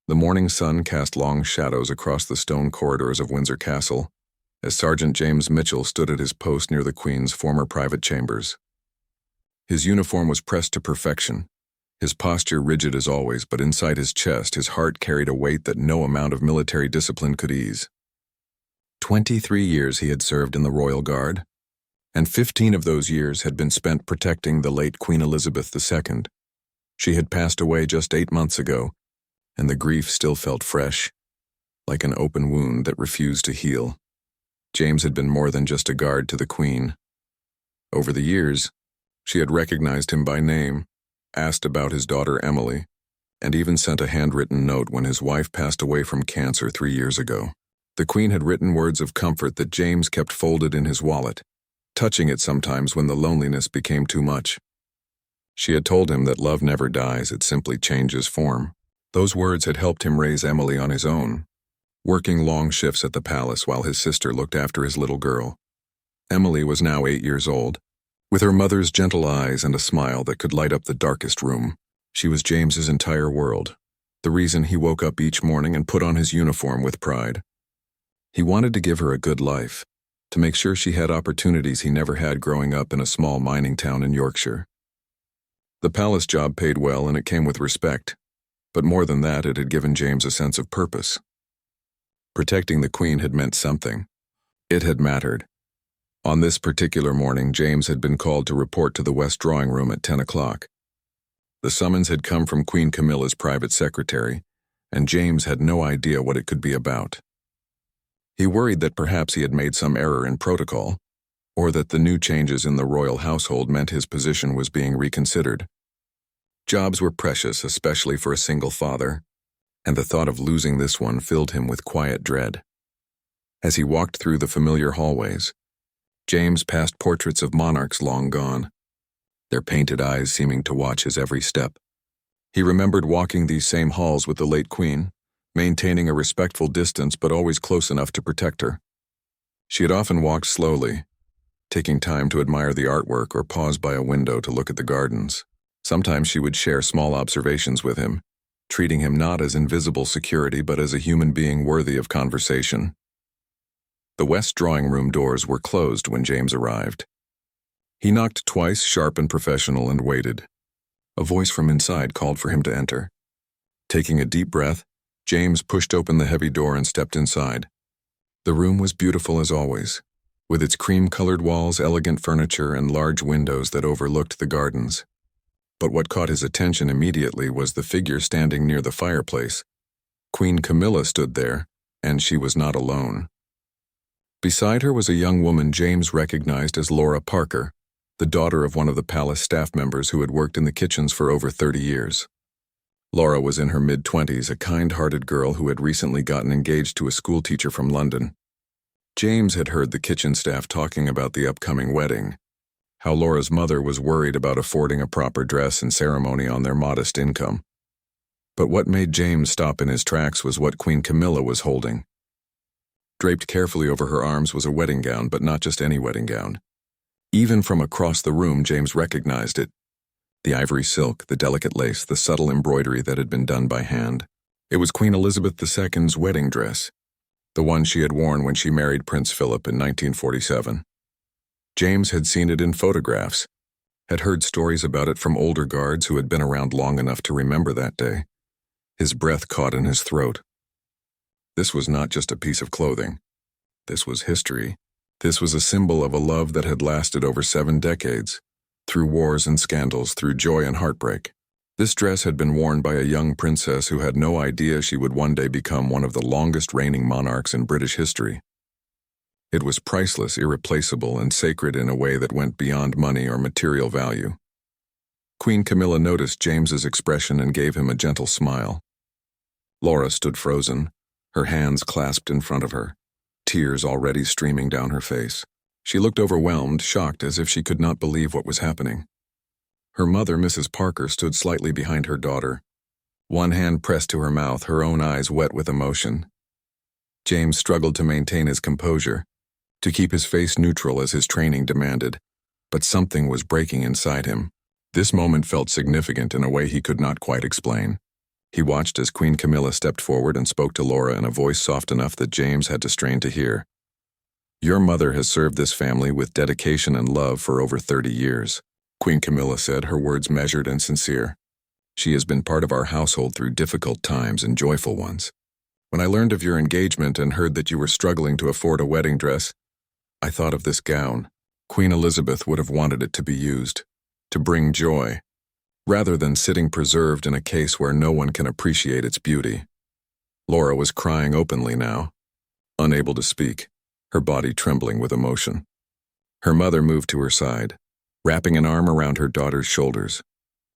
The morning sun cast long shadows across the stone corridors of Windsor Castle, as Sergeant James Mitchell stood at his post near the Queen's former private chambers. His uniform was pressed to perfection, his posture rigid as always, but inside his chest his heart carried a weight that no amount of military discipline could ease. 23 years he had served in the Royal Guard, and 15 of those years had been spent protecting the late Queen Elizabeth II. She had passed away just 8 months ago, and the grief still felt fresh, like an open wound that refused to heal. James had been more than just a guard to the Queen. Over the years, she had recognized him by name, asked about his daughter Emily, and even sent a handwritten note when his wife passed away from cancer 3 years ago. The Queen had written words of comfort that James kept folded in his wallet, touching it sometimes when the loneliness became too much. She had told him that love never dies, it simply changes form. Those words had helped him raise Emily on his own, working long shifts at the palace while his sister looked after his little girl. Emily was now 8 years old, with her mother's gentle eyes and a smile that could light up the darkest room. She was James's entire world, the reason he woke up each morning and put on his uniform with pride. He wanted to give her a good life, to make sure she had opportunities he never had growing up in a small mining town in Yorkshire. The palace job paid well and it came with respect, but more than that, it had given James a sense of purpose. Protecting the Queen had meant something. It had mattered. On this particular morning, James had been called to report to the West Drawing Room at 10 o'clock. The summons had come from Queen Camilla's private secretary, and James had no idea what it could be about. He worried that perhaps he had made some error in protocol, or that the new changes in the royal household meant his position was being reconsidered. Jobs were precious, especially for a single father, and the thought of losing this one filled him with quiet dread. As he walked through the familiar hallways, James passed portraits of monarchs long gone, their painted eyes seeming to watch his every step. He remembered walking these same halls with the late Queen, maintaining a respectful distance but always close enough to protect her. She had often walked slowly, taking time to admire the artwork or pause by a window to look at the gardens. Sometimes she would share small observations with him, treating him not as invisible security but as a human being worthy of conversation. The West Drawing Room doors were closed when James arrived. He knocked twice, sharp and professional, and waited. A voice from inside called for him to enter. Taking a deep breath, James pushed open the heavy door and stepped inside. The room was beautiful as always, with its cream-colored walls, elegant furniture, and large windows that overlooked the gardens. But what caught his attention immediately was the figure standing near the fireplace. Queen Camilla stood there, and she was not alone. Beside her was a young woman James recognized as Laura Parker, the daughter of one of the palace staff members who had worked in the kitchens for over 30 years. Laura was in her mid-20s, a kind-hearted girl who had recently gotten engaged to a schoolteacher from London. James had heard the kitchen staff talking about the upcoming wedding, how Laura's mother was worried about affording a proper dress and ceremony on their modest income. But what made James stop in his tracks was what Queen Camilla was holding. Draped carefully over her arms was a wedding gown, but not just any wedding gown. Even from across the room, James recognized it. The ivory silk, the delicate lace, the subtle embroidery that had been done by hand. It was Queen Elizabeth II's wedding dress, the one she had worn when she married Prince Philip in 1947. James had seen it in photographs, had heard stories about it from older guards who had been around long enough to remember that day. His breath caught in his throat. This was not just a piece of clothing. This was history. This was a symbol of a love that had lasted over 7 decades, through wars and scandals, through joy and heartbreak. This dress had been worn by a young princess who had no idea she would one day become one of the longest reigning monarchs in British history. It was priceless, irreplaceable, and sacred in a way that went beyond money or material value. Queen Camilla noticed James's expression and gave him a gentle smile. Laura stood frozen, her hands clasped in front of her, tears already streaming down her face. She looked overwhelmed, shocked, as if she could not believe what was happening. Her mother, Mrs. Parker, stood slightly behind her daughter, one hand pressed to her mouth, her own eyes wet with emotion. James struggled to maintain his composure, to keep his face neutral as his training demanded, but something was breaking inside him. This moment felt significant in a way he could not quite explain. He watched as Queen Camilla stepped forward and spoke to Laura in a voice soft enough that James had to strain to hear. "Your mother has served this family with dedication and love for over 30 years," Queen Camilla said, her words measured and sincere. "She has been part of our household through difficult times and joyful ones. When I learned of your engagement and heard that you were struggling to afford a wedding dress, I thought of this gown. Queen Elizabeth would have wanted it to be used, to bring joy, rather than sitting preserved in a case where no one can appreciate its beauty." Laura was crying openly now, unable to speak, her body trembling with emotion. Her mother moved to her side, wrapping an arm around her daughter's shoulders.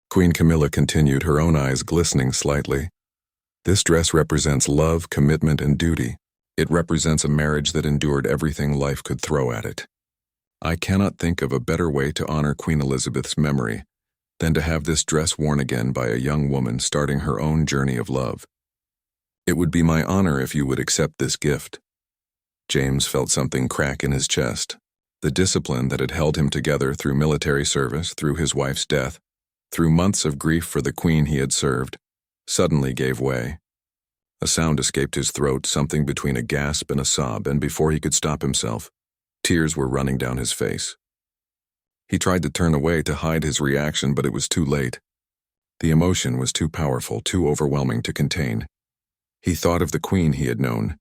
Queen Camilla continued, her own eyes glistening slightly. "This dress represents love, commitment, and duty. It represents a marriage that endured everything life could throw at it. I cannot think of a better way to honor Queen Elizabeth's memory than to have this dress worn again by a young woman starting her own journey of love. It would be my honor if you would accept this gift." James felt something crack in his chest. The discipline that had held him together through military service, through his wife's death, through months of grief for the queen he had served, suddenly gave way. A sound escaped his throat, something between a gasp and a sob, and before he could stop himself, tears were running down his face. He tried to turn away to hide his reaction, but it was too late. The emotion was too powerful, too overwhelming to contain. He thought of the queen he had known,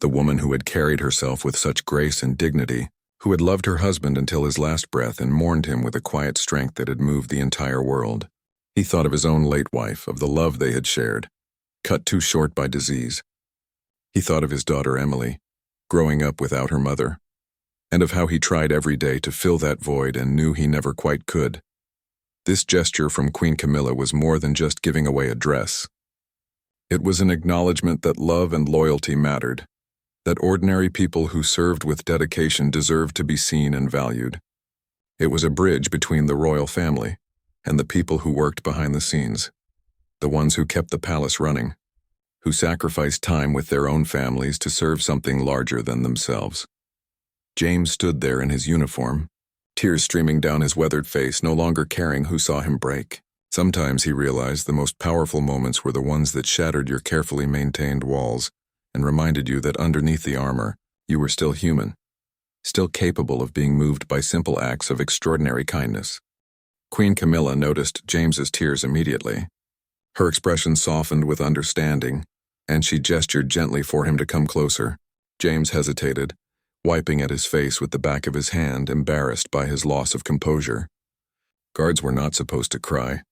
the woman who had carried herself with such grace and dignity, who had loved her husband until his last breath and mourned him with a quiet strength that had moved the entire world. He thought of his own late wife, of the love they had shared, cut too short by disease. He thought of his daughter Emily, growing up without her mother, and of how he tried every day to fill that void and knew he never quite could. This gesture from Queen Camilla was more than just giving away a dress. It was an acknowledgement that love and loyalty mattered, that ordinary people who served with dedication deserved to be seen and valued. It was a bridge between the royal family and the people who worked behind the scenes, the ones who kept the palace running, who sacrificed time with their own families to serve something larger than themselves. James stood there in his uniform, tears streaming down his weathered face, no longer caring who saw him break. Sometimes, he realized, the most powerful moments were the ones that shattered your carefully maintained walls and reminded you that underneath the armor, you were still human, still capable of being moved by simple acts of extraordinary kindness. Queen Camilla noticed James's tears immediately. Her expression softened with understanding, and she gestured gently for him to come closer. James hesitated, wiping at his face with the back of his hand, embarrassed by his loss of composure. Guards were not supposed to cry.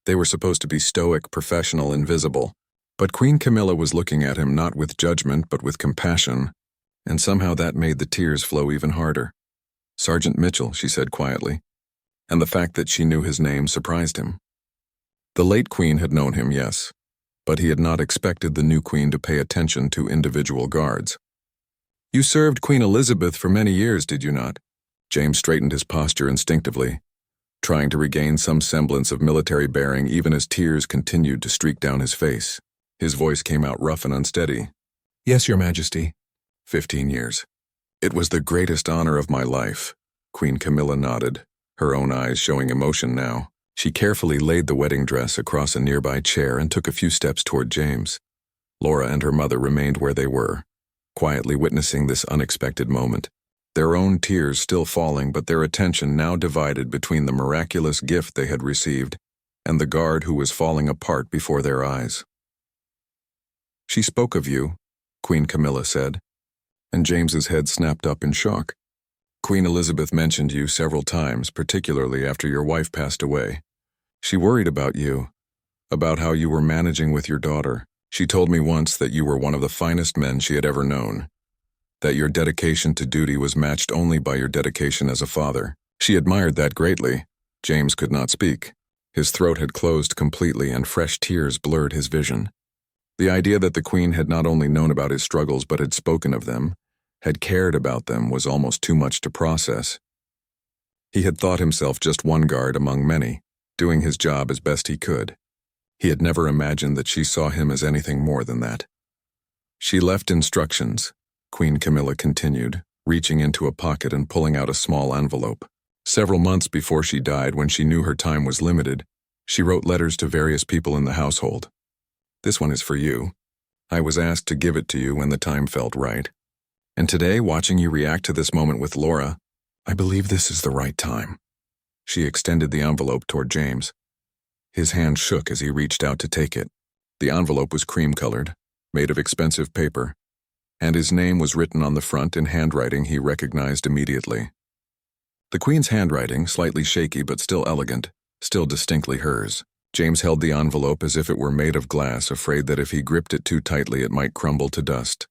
They were supposed to be stoic, professional, invisible. But Queen Camilla was looking at him not with judgment but with compassion, and somehow that made the tears flow even harder. "Sergeant Mitchell," she said quietly, and the fact that she knew his name surprised him. The late queen had known him, yes, but he had not expected the new queen to pay attention to individual guards. "You served Queen Elizabeth for many years, did you not?" James straightened his posture instinctively, trying to regain some semblance of military bearing even as tears continued to streak down his face. His voice came out rough and unsteady. "Yes, Your Majesty." 15 years. "It was the greatest honor of my life." Queen Camilla nodded, her own eyes showing emotion now. She carefully laid the wedding dress across a nearby chair and took a few steps toward James. Laura and her mother remained where they were, quietly witnessing this unexpected moment, their own tears still falling, but their attention now divided between the miraculous gift they had received and the guard who was falling apart before their eyes. "She spoke of you," Queen Camilla said, and James's head snapped up in shock. "Queen Elizabeth mentioned you several times, particularly after your wife passed away. She worried about you, about how you were managing with your daughter. She told me once that you were one of the finest men she had ever known, that your dedication to duty was matched only by your dedication as a father. She admired that greatly." James could not speak. His throat had closed completely and fresh tears blurred his vision. The idea that the queen had not only known about his struggles but had spoken of them, had cared about them, was almost too much to process. He had thought himself just one guard among many, doing his job as best he could. He had never imagined that she saw him as anything more than that. "She left instructions," Queen Camilla continued, reaching into a pocket and pulling out a small envelope. "Several months before she died, when she knew her time was limited, she wrote letters to various people in the household. This one is for you. I was asked to give it to you when the time felt right. And today, watching you react to this moment with Laura, I believe this is the right time." She extended the envelope toward James. His hand shook as he reached out to take it. The envelope was cream-colored, made of expensive paper, and his name was written on the front in handwriting he recognized immediately. The Queen's handwriting, slightly shaky but still elegant, still distinctly hers. James held the envelope as if it were made of glass, afraid that if he gripped it too tightly it might crumble to dust.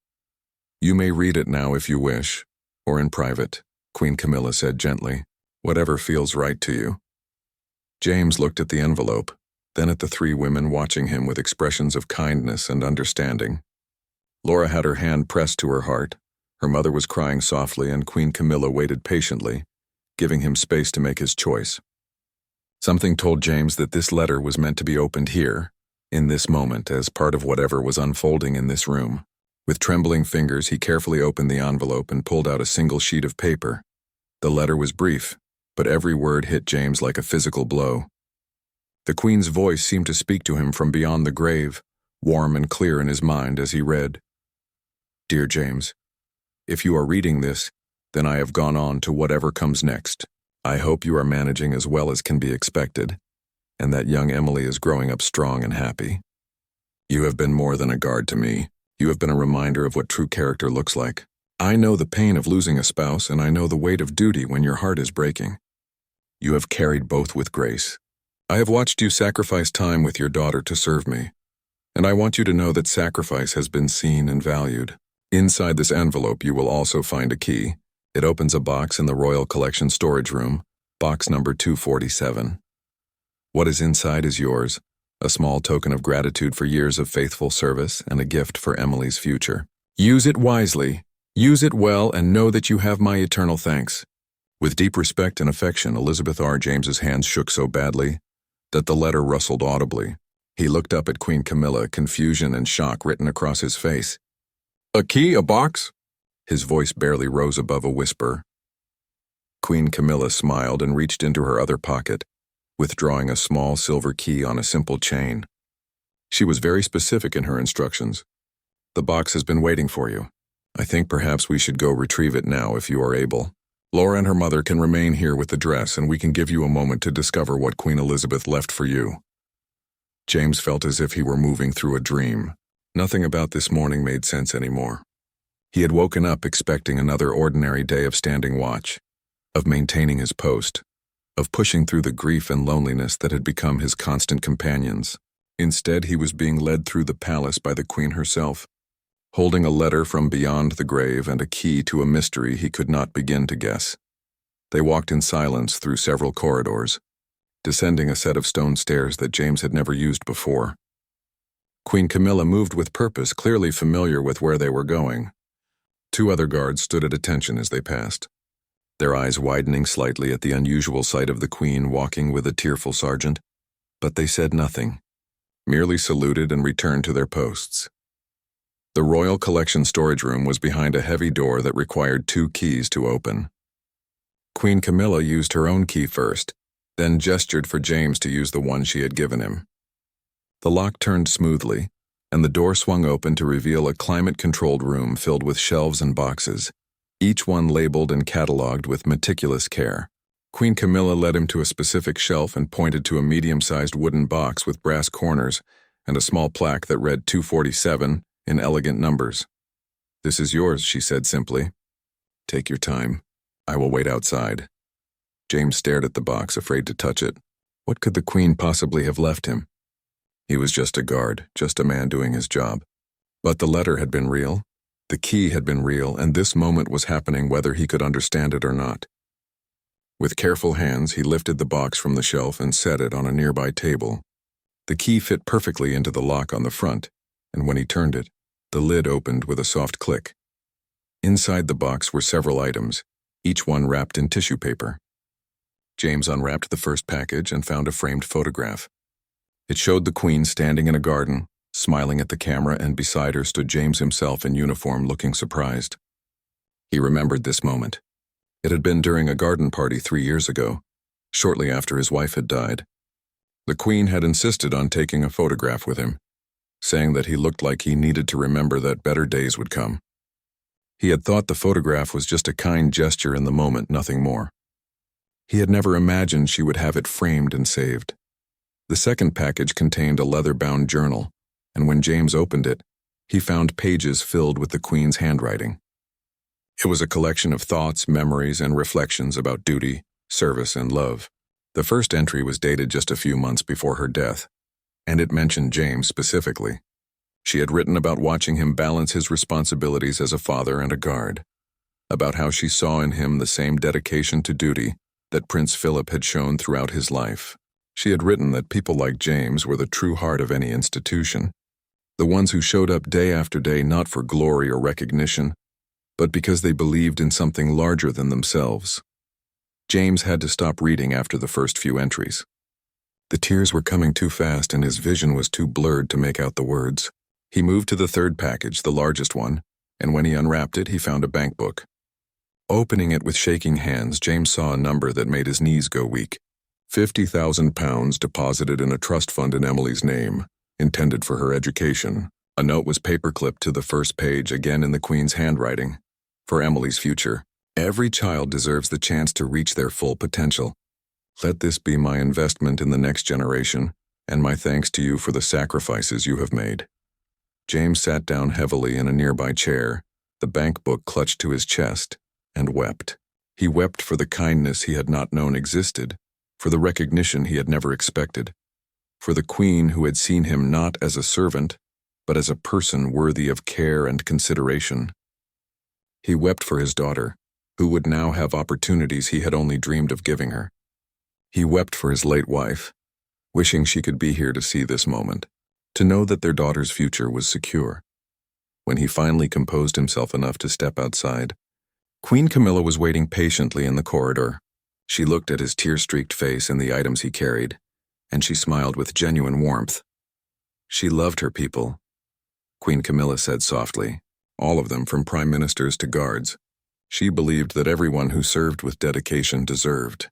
"You may read it now if you wish, or in private," Queen Camilla said gently. "Whatever feels right to you." James looked at the envelope, then at the three women watching him with expressions of kindness and understanding. Laura had her hand pressed to her heart, her mother was crying softly, and Queen Camilla waited patiently, giving him space to make his choice. Something told James that this letter was meant to be opened here, in this moment, as part of whatever was unfolding in this room. With trembling fingers, he carefully opened the envelope and pulled out a single sheet of paper. The letter was brief, but every word hit James like a physical blow. The Queen's voice seemed to speak to him from beyond the grave, warm and clear in his mind as he read. "Dear James, if you are reading this, then I have gone on to whatever comes next. I hope you are managing as well as can be expected, and that young Emily is growing up strong and happy. You have been more than a guard to me. You have been a reminder of what true character looks like. I know the pain of losing a spouse, and I know the weight of duty when your heart is breaking. You have carried both with grace. I have watched you sacrifice time with your daughter to serve me, and I want you to know that sacrifice has been seen and valued. Inside this envelope you will also find a key. It opens a box in the Royal Collection storage room, box number 247. What is inside is yours, a small token of gratitude for years of faithful service and a gift for Emily's future. Use it wisely, use it well, and know that you have my eternal thanks." With deep respect and affection, Elizabeth R. James's hands shook so badly that the letter rustled audibly. He looked up at Queen Camilla, confusion and shock written across his face. "A key, a box?" His voice barely rose above a whisper. Queen Camilla smiled and reached into her other pocket, withdrawing a small silver key on a simple chain. She was very specific in her instructions. "The box has been waiting for you. I think perhaps we should go retrieve it now if you are able. Laura and her mother can remain here with the dress, and we can give you a moment to discover what Queen Elizabeth left for you." James felt as if he were moving through a dream. Nothing about this morning made sense anymore. He had woken up expecting another ordinary day of standing watch, of maintaining his post, of pushing through the grief and loneliness that had become his constant companions. Instead, he was being led through the palace by the Queen herself, holding a letter from beyond the grave and a key to a mystery he could not begin to guess. They walked in silence through several corridors, descending a set of stone stairs that James had never used before. Queen Camilla moved with purpose, clearly familiar with where they were going. Two other guards stood at attention as they passed, their eyes widening slightly at the unusual sight of the Queen walking with a tearful sergeant, but they said nothing, merely saluted and returned to their posts. The Royal Collection storage room was behind a heavy door that required 2 keys to open. Queen Camilla used her own key first, then gestured for James to use the one she had given him. The lock turned smoothly, and the door swung open to reveal a climate-controlled room filled with shelves and boxes, each one labeled and catalogued with meticulous care. Queen Camilla led him to a specific shelf and pointed to a medium-sized wooden box with brass corners and a small plaque that read 247 in elegant numbers. "This is yours," she said simply. "Take your time. I will wait outside." James stared at the box, afraid to touch it. What could the Queen possibly have left him? He was just a guard, just a man doing his job. But the letter had been real, the key had been real, and this moment was happening whether he could understand it or not. With careful hands, he lifted the box from the shelf and set it on a nearby table. The key fit perfectly into the lock on the front, and when he turned it, the lid opened with a soft click. Inside the box were several items, each one wrapped in tissue paper. James unwrapped the first package and found a framed photograph. It showed the Queen standing in a garden, smiling at the camera, and beside her stood James himself in uniform, looking surprised. He remembered this moment. It had been during a garden party 3 years ago, shortly after his wife had died. The Queen had insisted on taking a photograph with him. saying that he looked like he needed to remember that better days would come. He had thought the photograph was just a kind gesture in the moment, nothing more. He had never imagined she would have it framed and saved. The second package contained a leather-bound journal, and when James opened it, he found pages filled with the Queen's handwriting. It was a collection of thoughts, memories, and reflections about duty, service, and love. The first entry was dated just a few months before her death, and it mentioned James specifically. She had written about watching him balance his responsibilities as a father and a guard, about how she saw in him the same dedication to duty that Prince Philip had shown throughout his life. She had written that people like James were the true heart of any institution, the ones who showed up day after day not for glory or recognition, but because they believed in something larger than themselves. James had to stop reading after the first few entries. The tears were coming too fast and his vision was too blurred to make out the words. He moved to the third package, the largest one, and when he unwrapped it, he found a bank book. Opening it with shaking hands, James saw a number that made his knees go weak. £50,000 deposited in a trust fund in Emily's name, intended for her education. A note was paperclipped to the first page, again in the Queen's handwriting. For Emily's future. Every child deserves the chance to reach their full potential. Let this be my investment in the next generation, and my thanks to you for the sacrifices you have made. James sat down heavily in a nearby chair, the bank book clutched to his chest, and wept. He wept for the kindness he had not known existed, for the recognition he had never expected, for the Queen who had seen him not as a servant, but as a person worthy of care and consideration. He wept for his daughter, who would now have opportunities he had only dreamed of giving her. He wept for his late wife, wishing she could be here to see this moment, to know that their daughter's future was secure. When he finally composed himself enough to step outside, Queen Camilla was waiting patiently in the corridor. She looked at his tear-streaked face and the items he carried, and she smiled with genuine warmth. She loved her people, Queen Camilla said softly, all of them from prime ministers to guards. She believed that everyone who served with dedication deserved.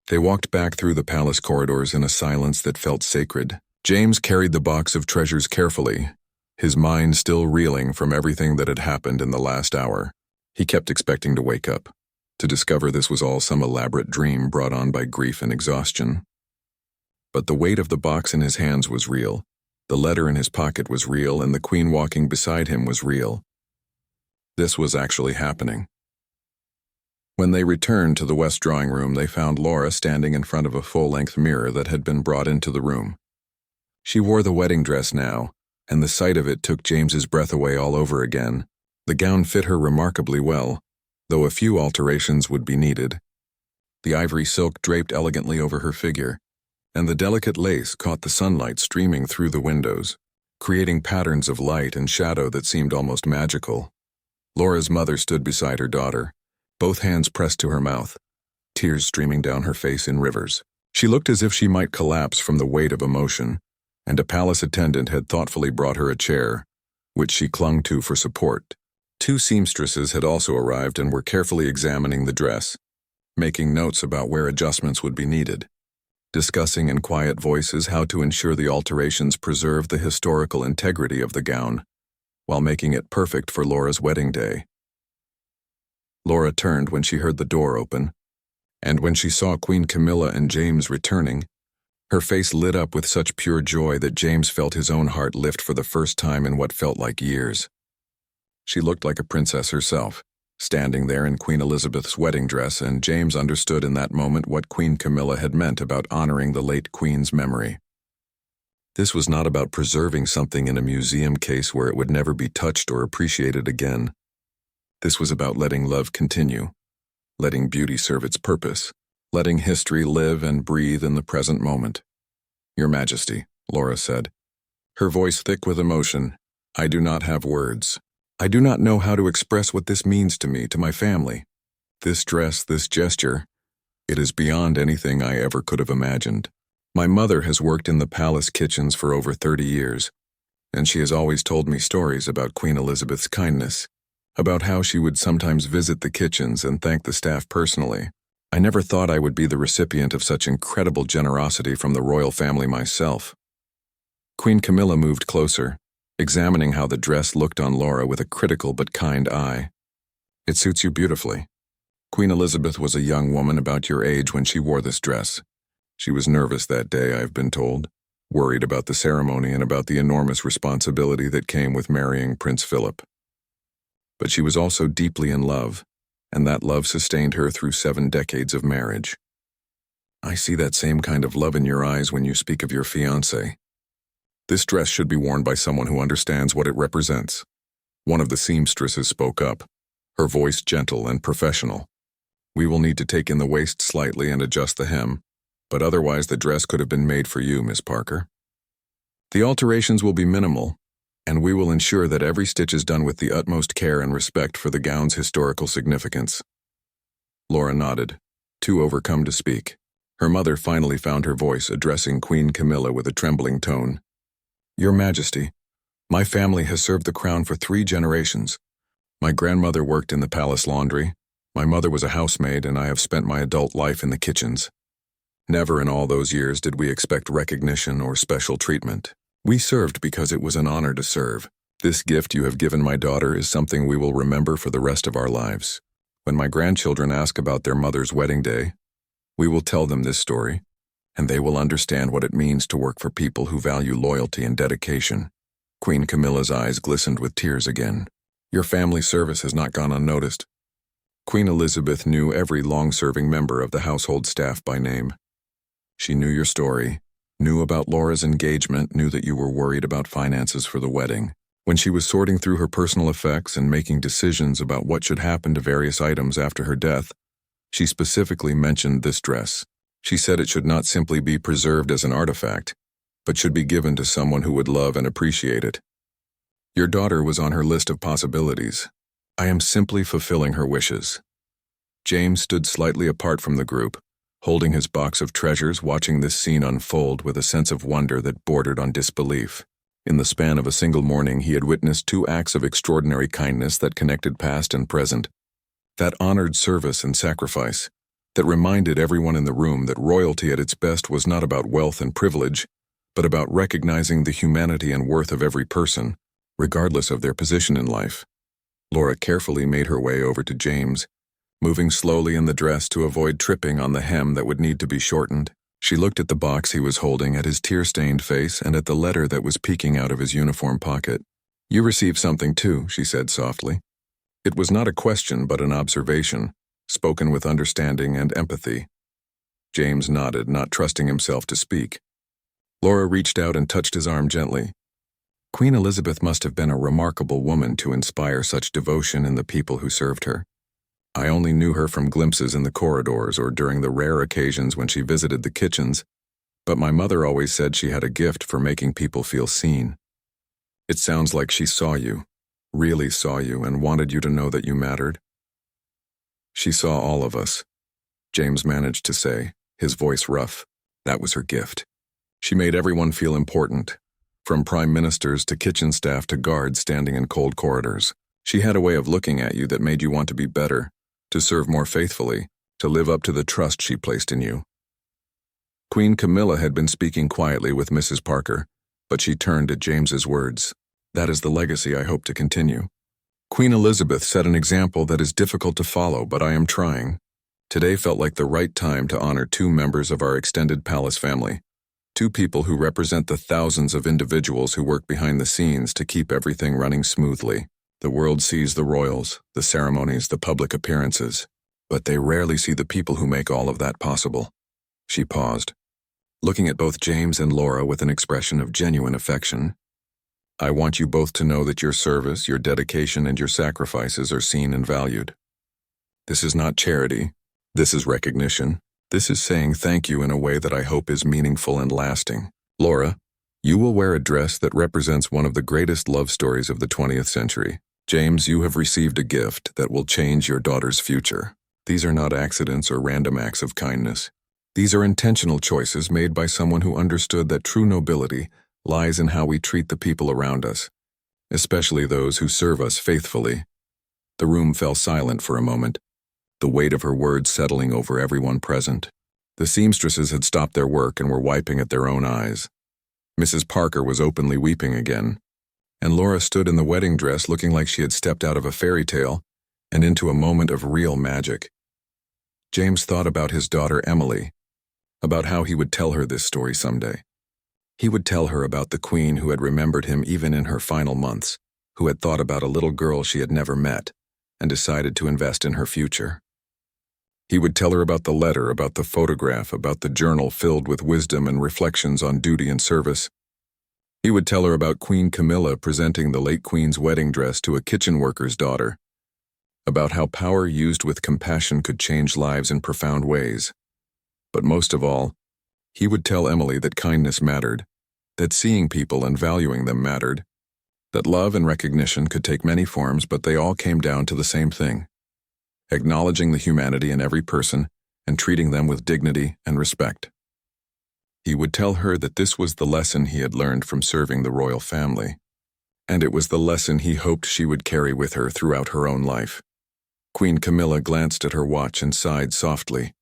They walked back through the palace corridors in a silence that felt sacred. James carried the box of treasures carefully, his mind still reeling from everything that had happened in the last hour. He kept expecting to wake up, to discover this was all some elaborate dream brought on by grief and exhaustion. But the weight of the box in his hands was real, the letter in his pocket was real, and the Queen walking beside him was real. This was actually happening. When they returned to the west drawing room, they found Laura standing in front of a full-length mirror that had been brought into the room. She wore the wedding dress now, and the sight of it took James's breath away all over again. The gown fit her remarkably well, though a few alterations would be needed. The ivory silk draped elegantly over her figure, and the delicate lace caught the sunlight streaming through the windows, creating patterns of light and shadow that seemed almost magical. Laura's mother stood beside her daughter, both hands pressed to her mouth, tears streaming down her face in rivers. She looked as if she might collapse from the weight of emotion, and a palace attendant had thoughtfully brought her a chair, which she clung to for support. Two seamstresses had also arrived and were carefully examining the dress, making notes about where adjustments would be needed, discussing in quiet voices how to ensure the alterations preserved the historical integrity of the gown, while making it perfect for Laura's wedding day. Laura turned when she heard the door open, and when she saw Queen Camilla and James returning, her face lit up with such pure joy that James felt his own heart lift for the first time in what felt like years. She looked like a princess herself, standing there in Queen Elizabeth's wedding dress, and James understood in that moment what Queen Camilla had meant about honoring the late Queen's memory. This was not about preserving something in a museum case where it would never be touched or appreciated again. This was about letting love continue, letting beauty serve its purpose, letting history live and breathe in the present moment. "Your Majesty," Laura said, her voice thick with emotion, "I do not have words. I do not know how to express what this means to me, to my family. This dress, this gesture, it is beyond anything I ever could have imagined. My mother has worked in the palace kitchens for over 30 years, and she has always told me stories about Queen Elizabeth's kindness, about how she would sometimes visit the kitchens and thank the staff personally. I never thought I would be the recipient of such incredible generosity from the royal family myself." Queen Camilla moved closer, examining how the dress looked on Laura with a critical but kind eye. "It suits you beautifully." Queen Elizabeth was a young woman about your age when she wore this dress. She was nervous that day, I've been told, worried about the ceremony and about the enormous responsibility that came with marrying Prince Philip. But she was also deeply in love, and that love sustained her through 7 decades of marriage. I see that same kind of love in your eyes when you speak of your fiancé. This dress should be worn by someone who understands what it represents. One of the seamstresses spoke up, her voice gentle and professional. "We will need to take in the waist slightly and adjust the hem, but otherwise the dress could have been made for you, Miss Parker. The alterations will be minimal, and we will ensure that every stitch is done with the utmost care and respect for the gown's historical significance." Laura nodded, too overcome to speak. Her mother finally found her voice, addressing Queen Camilla with a trembling tone. "Your Majesty, my family has served the crown for 3 generations. My grandmother worked in the palace laundry, my mother was a housemaid, and I have spent my adult life in the kitchens. Never in all those years did we expect recognition or special treatment. We served because it was an honor to serve. This gift you have given my daughter is something we will remember for the rest of our lives. When my grandchildren ask about their mother's wedding day, we will tell them this story, and they will understand what it means to work for people who value loyalty and dedication." Queen Camilla's eyes glistened with tears again. "Your family service has not gone unnoticed." Queen Elizabeth knew every long-serving member of the household staff by name. She knew your story, knew about Laura's engagement, knew that you were worried about finances for the wedding. When she was sorting through her personal effects and making decisions about what should happen to various items after her death, she specifically mentioned this dress. She said it should not simply be preserved as an artifact, but should be given to someone who would love and appreciate it. Your daughter was on her list of possibilities. I am simply fulfilling her wishes." James stood slightly apart from the group, holding his box of treasures, watching this scene unfold with a sense of wonder that bordered on disbelief. In the span of a single morning, he had witnessed 2 acts of extraordinary kindness that connected past and present, that honored service and sacrifice, that reminded everyone in the room that royalty at its best was not about wealth and privilege, but about recognizing the humanity and worth of every person, regardless of their position in life. Laura carefully made her way over to James, moving slowly in the dress to avoid tripping on the hem that would need to be shortened. She looked at the box he was holding, at his tear-stained face, and at the letter that was peeking out of his uniform pocket. "You received something too," she said softly. It was not a question but an observation, spoken with understanding and empathy. James nodded, not trusting himself to speak. Laura reached out and touched his arm gently. Queen Elizabeth must have been a remarkable woman to inspire such devotion in the people who served her. I only knew her from glimpses in the corridors or during the rare occasions when she visited the kitchens, but my mother always said she had a gift for making people feel seen. It sounds like she saw you, really saw you, and wanted you to know that you mattered." "She saw all of us," James managed to say, his voice rough. "That was her gift. She made everyone feel important, from prime ministers to kitchen staff to guards standing in cold corridors. She had a way of looking at you that made you want to be better, to serve more faithfully, to live up to the trust she placed in you." Queen Camilla had been speaking quietly with Mrs. Parker, but she turned at James's words. "That is the legacy I hope to continue. Queen Elizabeth set an example that is difficult to follow, but I am trying. Today felt like the right time to honor 2 members of our extended palace family. 2 people who represent the thousands of individuals who work behind the scenes to keep everything running smoothly. The world sees the royals, the ceremonies, the public appearances, but they rarely see the people who make all of that possible." She paused, looking at both James and Laura with an expression of genuine affection. "I want you both to know that your service, your dedication, and your sacrifices are seen and valued. This is not charity. This is recognition. This is saying thank you in a way that I hope is meaningful and lasting. Laura, you will wear a dress that represents one of the greatest love stories of the 20th century. James, you have received a gift that will change your daughter's future. These are not accidents or random acts of kindness. These are intentional choices made by someone who understood that true nobility lies in how we treat the people around us, especially those who serve us faithfully." The room fell silent for a moment, the weight of her words settling over everyone present. The seamstresses had stopped their work and were wiping at their own eyes. Mrs. Parker was openly weeping again, and Laura stood in the wedding dress looking like she had stepped out of a fairy tale and into a moment of real magic. James thought about his daughter Emily, about how he would tell her this story someday. He would tell her about the queen who had remembered him even in her final months, who had thought about a little girl she had never met and decided to invest in her future. He would tell her about the letter, about the photograph, about the journal filled with wisdom and reflections on duty and service. He would tell her about Queen Camilla presenting the late queen's wedding dress to a kitchen worker's daughter, about how power used with compassion could change lives in profound ways. But most of all, he would tell Emily that kindness mattered, that seeing people and valuing them mattered, that love and recognition could take many forms, but they all came down to the same thing: acknowledging the humanity in every person and treating them with dignity and respect. He would tell her that this was the lesson he had learned from serving the royal family, and it was the lesson he hoped she would carry with her throughout her own life. Queen Camilla glanced at her watch and sighed softly.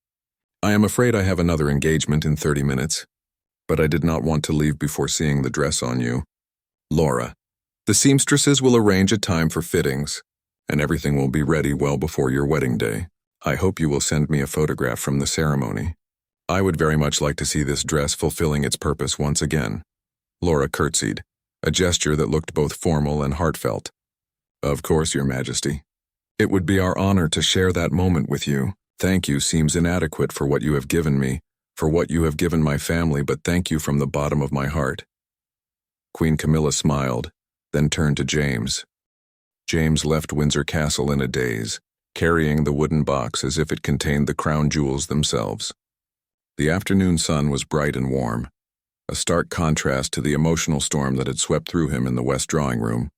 "I am afraid I have another engagement in 30 minutes, but I did not want to leave before seeing the dress on you. Laura, the seamstresses will arrange a time for fittings, and everything will be ready well before your wedding day. I hope you will send me a photograph from the ceremony. I would very much like to see this dress fulfilling its purpose once again." Laura curtsied, a gesture that looked both formal and heartfelt. "Of course, Your Majesty. It would be our honor to share that moment with you. Thank you seems inadequate for what you have given me, for what you have given my family, but thank you from the bottom of my heart." Queen Camilla smiled, then turned to James. James left Windsor Castle in a daze, carrying the wooden box as if it contained the crown jewels themselves. The afternoon sun was bright and warm, a stark contrast to the emotional storm that had swept through him in the west drawing room.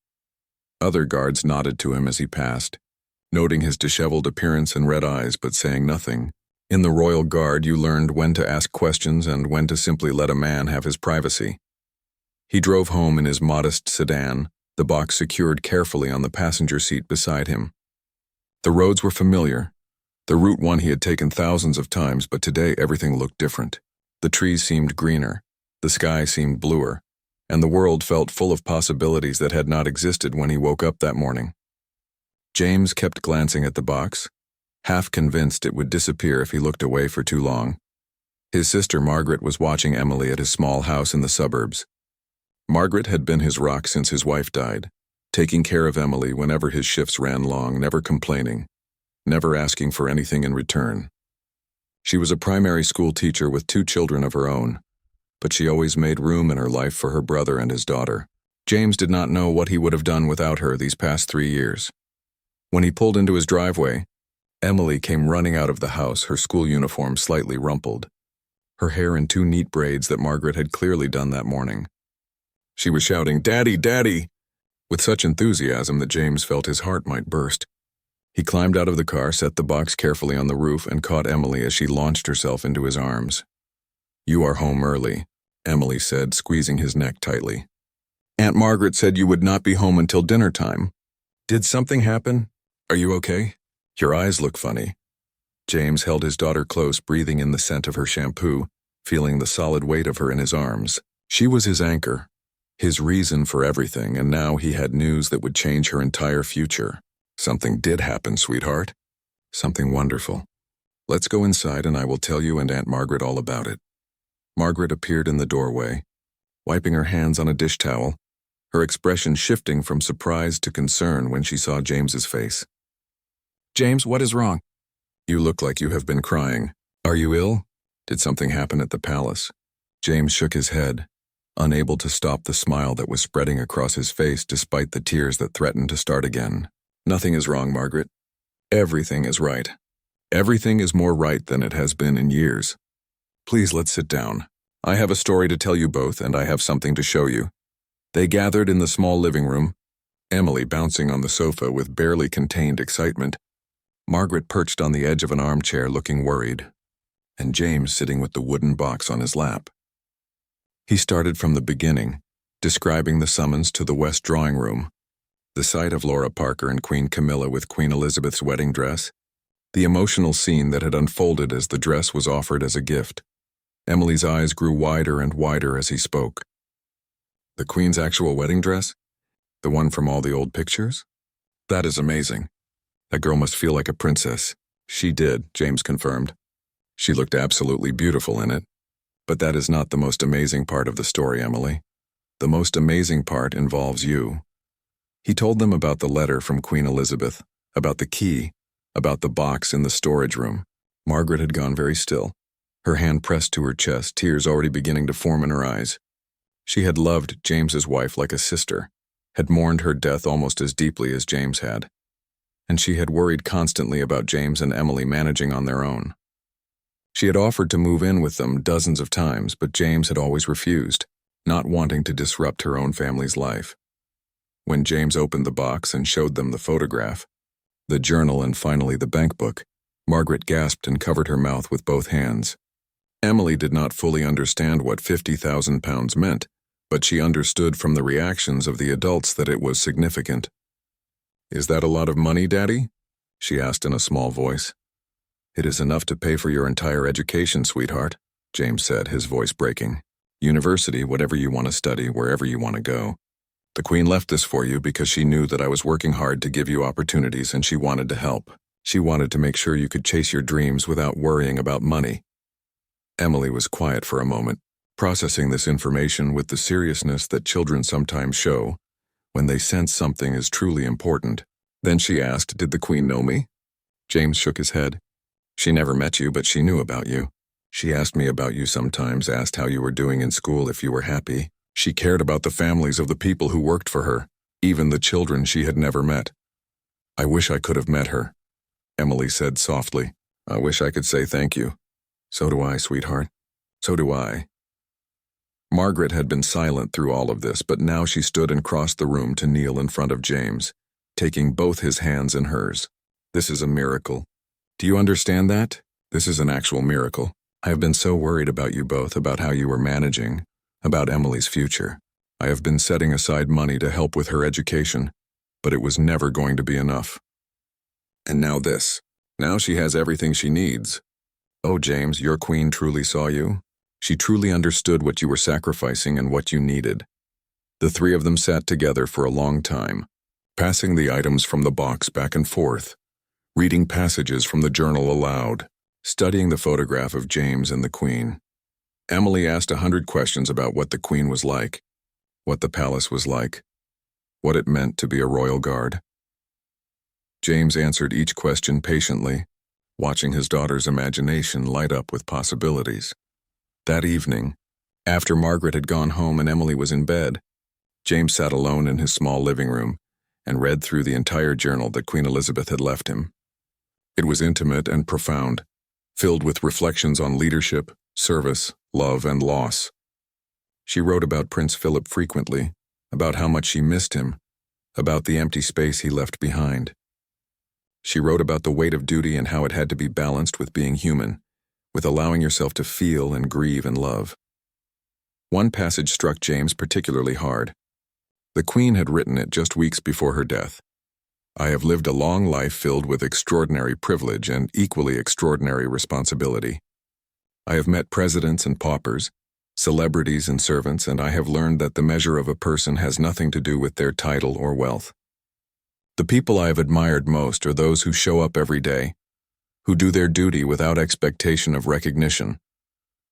Other guards nodded to him as he passed, noting his disheveled appearance and red eyes, but saying nothing. In the Royal Guard, you learned when to ask questions and when to simply let a man have his privacy. He drove home in his modest sedan, the box secured carefully on the passenger seat beside him. The roads were familiar, the route one he had taken thousands of times, but today everything looked different. The trees seemed greener, the sky seemed bluer, and the world felt full of possibilities that had not existed when he woke up that morning. James kept glancing at the box, half convinced it would disappear if he looked away for too long. His sister Margaret was watching Emily at his small house in the suburbs. Margaret had been his rock since his wife died, taking care of Emily whenever his shifts ran long, never complaining, never asking for anything in return. She was a primary school teacher with 2 children of her own, but she always made room in her life for her brother and his daughter. James did not know what he would have done without her these past 3 years. When he pulled into his driveway, Emily came running out of the house, her school uniform slightly rumpled, her hair in 2 neat braids that Margaret had clearly done that morning. She was shouting, "Daddy, Daddy!" with such enthusiasm that James felt his heart might burst. He climbed out of the car, set the box carefully on the roof, and caught Emily as she launched herself into his arms. "You are home early," Emily said, squeezing his neck tightly. "Aunt Margaret said you would not be home until dinner time. Did something happen? Are you okay? Your eyes look funny." James held his daughter close, breathing in the scent of her shampoo, feeling the solid weight of her in his arms. She was his anchor, his reason for everything, and now he had news that would change her entire future. "Something did happen, sweetheart. Something wonderful. Let's go inside and I will tell you and Aunt Margaret all about it." Margaret appeared in the doorway, wiping her hands on a dish towel, her expression shifting from surprise to concern when she saw James's face. "James, what is wrong?" "You look like you have been crying. Are you ill? Did something happen at the palace?" James shook his head, unable to stop the smile that was spreading across his face despite the tears that threatened to start again. "Nothing is wrong, Margaret. Everything is right. Everything is more right than it has been in years. Please, let's sit down. I have a story to tell you both, and I have something to show you." They gathered in the small living room, Emily bouncing on the sofa with barely contained excitement, Margaret perched on the edge of an armchair looking worried, and James sitting with the wooden box on his lap. He started from the beginning, describing the summons to the west drawing room, the sight of Laura Parker and Queen Camilla with Queen Elizabeth's wedding dress, the emotional scene that had unfolded as the dress was offered as a gift. Emily's eyes grew wider and wider as he spoke, The Queen's actual wedding dress? The one from all the old pictures? That is amazing. That girl must feel like a princess. She did, James confirmed. She looked absolutely beautiful in it. But that is not the most amazing part of the story, Emily. The most amazing part involves you. He told them about the letter from Queen Elizabeth, about the key, about the box in the storage room. Margaret had gone very still, her hand pressed to her chest, tears already beginning to form in her eyes. She had loved James's wife like a sister, had mourned her death almost as deeply as James had, and she had worried constantly about James and Emily managing on their own. She had offered to move in with them dozens of times, but James had always refused, not wanting to disrupt her own family's life. When James opened the box and showed them the photograph, the journal, and finally the bank book, Margaret gasped and covered her mouth with both hands. Emily did not fully understand what £50,000 meant, but she understood from the reactions of the adults that it was significant. "Is that a lot of money, Daddy?" she asked in a small voice. "It is enough to pay for your entire education, sweetheart," James said, his voice breaking. "University, whatever you want to study, wherever you want to go. The Queen left this for you because she knew that I was working hard to give you opportunities and she wanted to help. She wanted to make sure you could chase your dreams without worrying about money." Emily was quiet for a moment, processing this information with the seriousness that children sometimes show when they sense something is truly important. Then she asked, "Did the Queen know me?" James shook his head. "She never met you, but she knew about you. She asked me about you sometimes, asked how you were doing in school, if you were happy. She cared about the families of the people who worked for her, even the children she had never met." "I wish I could have met her," Emily said softly. "I wish I could say thank you." "So do I, sweetheart. So do I." Margaret had been silent through all of this, but now she stood and crossed the room to kneel in front of James, taking both his hands in hers. "This is a miracle. Do you understand that? This is an actual miracle. I have been so worried about you both, about how you were managing, about Emily's future. I have been setting aside money to help with her education, but it was never going to be enough. And now this. Now she has everything she needs. Oh, James, your Queen truly saw you. She truly understood what you were sacrificing and what you needed." The three of them sat together for a long time, passing the items from the box back and forth, reading passages from the journal aloud, studying the photograph of James and the Queen. Emily asked 100 questions about what the Queen was like, what the palace was like, what it meant to be a royal guard. James answered each question patiently, watching his daughter's imagination light up with possibilities. That evening, after Margaret had gone home and Emily was in bed, James sat alone in his small living room and read through the entire journal that Queen Elizabeth had left him. It was intimate and profound, filled with reflections on leadership, service, love, and loss. She wrote about Prince Philip frequently, about how much she missed him, about the empty space he left behind. She wrote about the weight of duty and how it had to be balanced with being human, with allowing yourself to feel and grieve and love. One passage struck James particularly hard. The Queen had written it just weeks before her death. "I have lived a long life filled with extraordinary privilege and equally extraordinary responsibility. I have met presidents and paupers, celebrities and servants, and I have learned that the measure of a person has nothing to do with their title or wealth. The people I have admired most are those who show up every day, who do their duty without expectation of recognition,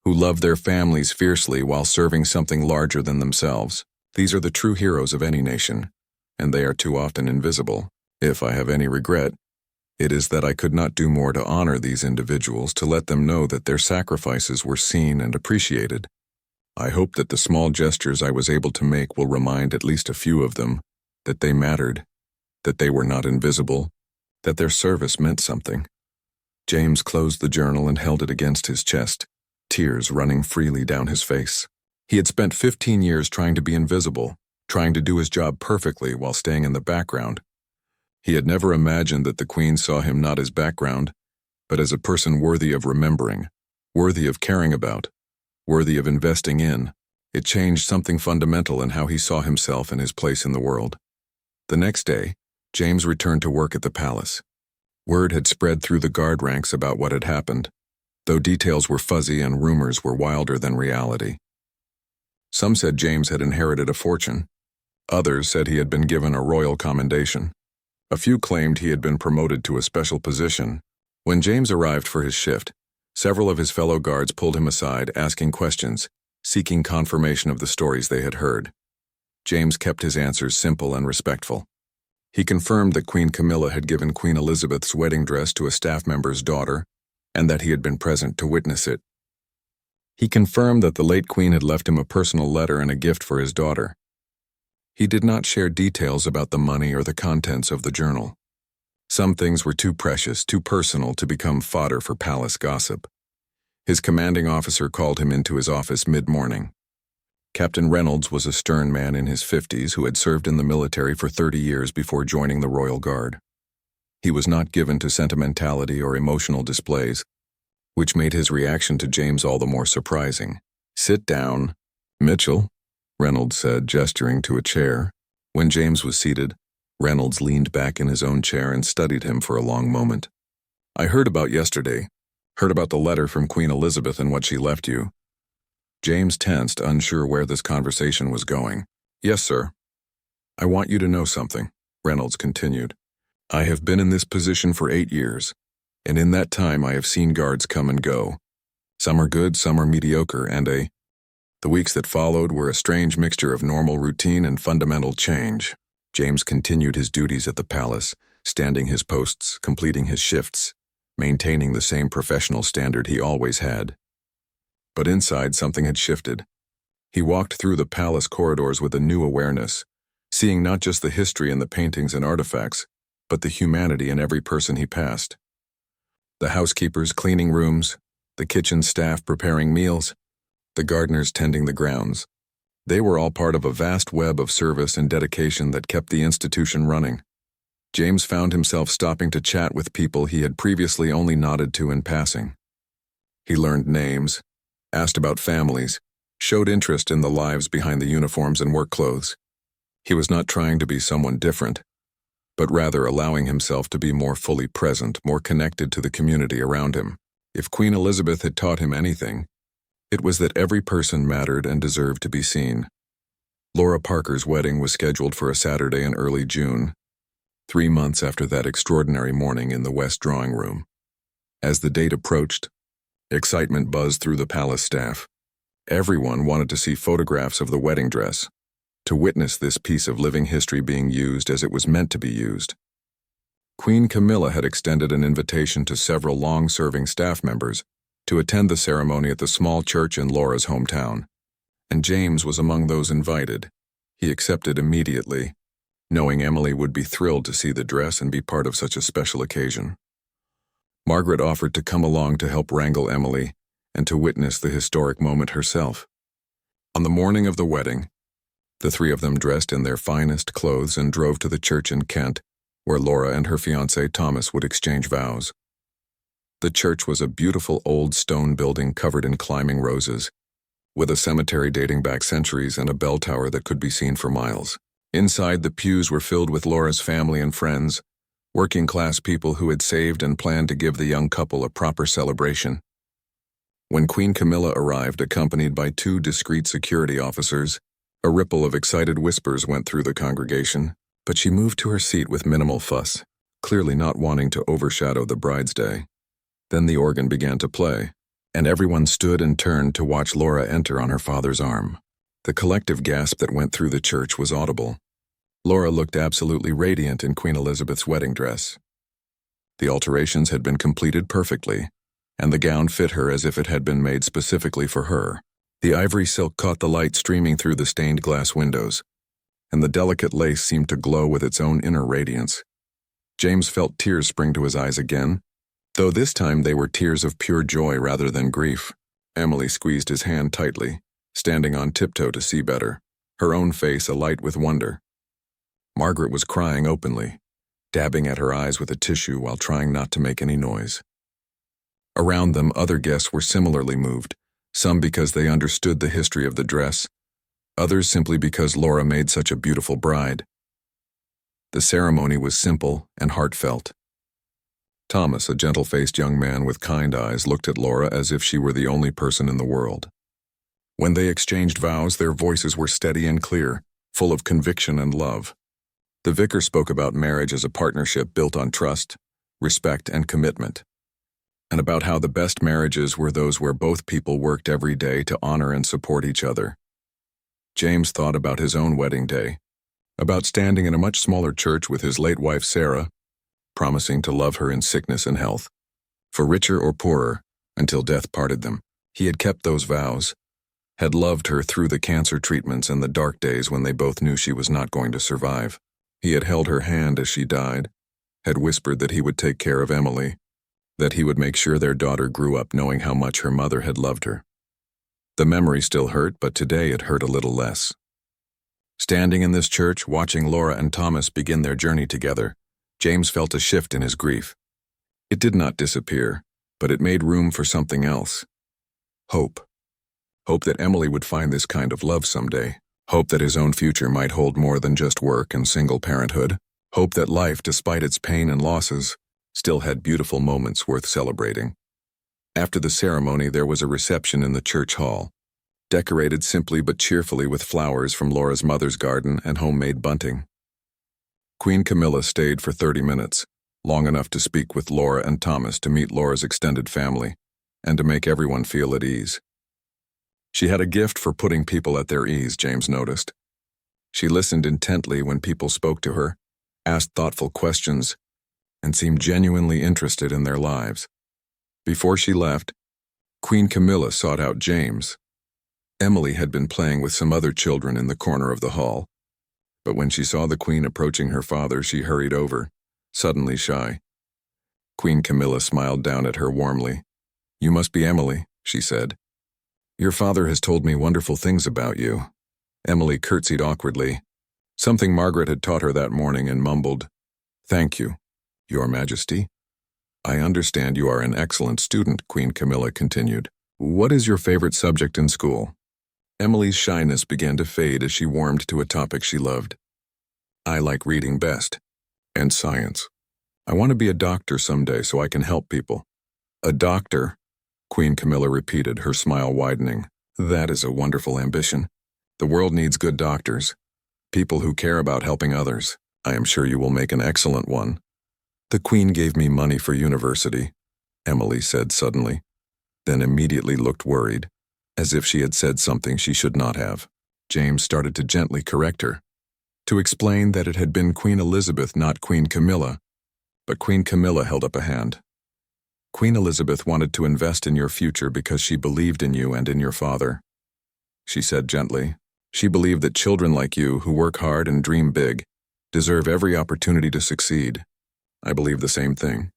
who love their families fiercely while serving something larger than themselves. These are the true heroes of any nation, and they are too often invisible. If I have any regret, it is that I could not do more to honor these individuals, to let them know that their sacrifices were seen and appreciated. I hope that the small gestures I was able to make will remind at least a few of them that they mattered, that they were not invisible, that their service meant something." James closed the journal and held it against his chest, tears running freely down his face. He had spent 15 years trying to be invisible, trying to do his job perfectly while staying in the background. He had never imagined that the Queen saw him not as background, but as a person worthy of remembering, worthy of caring about, worthy of investing in. It changed something fundamental in how he saw himself and his place in the world. The next day, James returned to work at the palace. Word had spread through the guard ranks about what had happened, though details were fuzzy and rumors were wilder than reality. Some said James had inherited a fortune. Others said he had been given a royal commendation. A few claimed he had been promoted to a special position. When James arrived for his shift, several of his fellow guards pulled him aside, asking questions, seeking confirmation of the stories they had heard. James kept his answers simple and respectful. He confirmed that Queen Camilla had given Queen Elizabeth's wedding dress to a staff member's daughter, and that he had been present to witness it. He confirmed that the late queen had left him a personal letter and a gift for his daughter. He did not share details about the money or the contents of the journal. Some things were too precious, too personal to become fodder for palace gossip. His commanding officer called him into his office mid-morning. Captain Reynolds was a stern man in his 50s who had served in the military for 30 years before joining the Royal Guard. He was not given to sentimentality or emotional displays, which made his reaction to James all the more surprising. "Sit down, Mitchell," Reynolds said, gesturing to a chair. When James was seated, Reynolds leaned back in his own chair and studied him for a long moment. "I heard about yesterday. Heard about the letter from Queen Elizabeth and what she left you." James tensed, unsure where this conversation was going. "Yes, sir. I want you to know something," Reynolds continued. "I have been in this position for 8 years, and in that time I have seen guards come and go. Some are good, some are mediocre, The weeks that followed were a strange mixture of normal routine and fundamental change." James continued his duties at the palace, standing his posts, completing his shifts, maintaining the same professional standard he always had. But inside, something had shifted. He walked through the palace corridors with a new awareness, seeing not just the history in the paintings and artifacts, but the humanity in every person he passed. The housekeepers cleaning rooms, the kitchen staff preparing meals, the gardeners tending the grounds. They were all part of a vast web of service and dedication that kept the institution running. James found himself stopping to chat with people he had previously only nodded to in passing. He learned names, asked about families, showed interest in the lives behind the uniforms and work clothes. He was not trying to be someone different, but rather allowing himself to be more fully present, more connected to the community around him. If Queen Elizabeth had taught him anything, it was that every person mattered and deserved to be seen. Laura Parker's wedding was scheduled for a Saturday in early June, 3 months after that extraordinary morning in the West drawing room. As the date approached, excitement buzzed through the palace staff. Everyone wanted to see photographs of the wedding dress, to witness this piece of living history being used as it was meant to be used. Queen Camilla had extended an invitation to several long-serving staff members to attend the ceremony at the small church in Laura's hometown, and James was among those invited. He accepted immediately, knowing Emily would be thrilled to see the dress and be part of such a special occasion. Margaret offered to come along to help wrangle Emily and to witness the historic moment herself. On the morning of the wedding, the three of them dressed in their finest clothes and drove to the church in Kent, where Laura and her fiancé Thomas would exchange vows. The church was a beautiful old stone building covered in climbing roses, with a cemetery dating back centuries and a bell tower that could be seen for miles. Inside, the pews were filled with Laura's family and friends, working-class people who had saved and planned to give the young couple a proper celebration. When Queen Camilla arrived, accompanied by 2 discreet security officers, a ripple of excited whispers went through the congregation, but she moved to her seat with minimal fuss, clearly not wanting to overshadow the bride's day. Then the organ began to play, and everyone stood and turned to watch Laura enter on her father's arm. The collective gasp that went through the church was audible. Laura looked absolutely radiant in Queen Elizabeth's wedding dress. The alterations had been completed perfectly, and the gown fit her as if it had been made specifically for her. The ivory silk caught the light streaming through the stained glass windows, and the delicate lace seemed to glow with its own inner radiance. James felt tears spring to his eyes again, though this time they were tears of pure joy rather than grief. Emily squeezed his hand tightly, standing on tiptoe to see better, her own face alight with wonder. Margaret was crying openly, dabbing at her eyes with a tissue while trying not to make any noise. Around them, other guests were similarly moved, some because they understood the history of the dress, others simply because Laura made such a beautiful bride. The ceremony was simple and heartfelt. Thomas, a gentle-faced young man with kind eyes, looked at Laura as if she were the only person in the world. When they exchanged vows, their voices were steady and clear, full of conviction and love. The vicar spoke about marriage as a partnership built on trust, respect, and commitment, and about how the best marriages were those where both people worked every day to honor and support each other. James thought about his own wedding day, about standing in a much smaller church with his late wife Sarah, promising to love her in sickness and health, for richer or poorer, until death parted them. He had kept those vows, had loved her through the cancer treatments and the dark days when they both knew she was not going to survive. He had held her hand as she died, had whispered that he would take care of Emily, that he would make sure their daughter grew up knowing how much her mother had loved her. The memory still hurt, but today it hurt a little less. Standing in this church, watching Laura and Thomas begin their journey together, James felt a shift in his grief. It did not disappear, but it made room for something else. Hope. Hope that Emily would find this kind of love someday. Hope that his own future might hold more than just work and single parenthood. Hope that life, despite its pain and losses, still had beautiful moments worth celebrating. After the ceremony, there was a reception in the church hall, decorated simply but cheerfully with flowers from Laura's mother's garden and homemade bunting. Queen Camilla stayed for 30 minutes, long enough to speak with Laura and Thomas, to meet Laura's extended family, and to make everyone feel at ease. She had a gift for putting people at their ease, James noticed. She listened intently when people spoke to her, asked thoughtful questions, and seemed genuinely interested in their lives. Before she left, Queen Camilla sought out James. Emily had been playing with some other children in the corner of the hall, but when she saw the Queen approaching her father, she hurried over, suddenly shy. Queen Camilla smiled down at her warmly. "You must be Emily," she said. "Your father has told me wonderful things about you." Emily curtsied awkwardly, something Margaret had taught her that morning, and mumbled, "Thank you, Your Majesty." "I understand you are an excellent student," Queen Camilla continued. "What is your favorite subject in school?" Emily's shyness began to fade as she warmed to a topic she loved. "I like reading best, and science. I want to be a doctor someday so I can help people." "A doctor?" Queen Camilla repeated, her smile widening. "That is a wonderful ambition. The world needs good doctors, people who care about helping others. I am sure you will make an excellent one." "The Queen gave me money for university," Emily said suddenly, then immediately looked worried, as if she had said something she should not have. James started to gently correct her, to explain that it had been Queen Elizabeth, not Queen Camilla, but Queen Camilla held up a hand. "Queen Elizabeth wanted to invest in your future because she believed in you and in your father," she said gently. "She believed that children like you, who work hard and dream big, deserve every opportunity to succeed. I believe the same thing.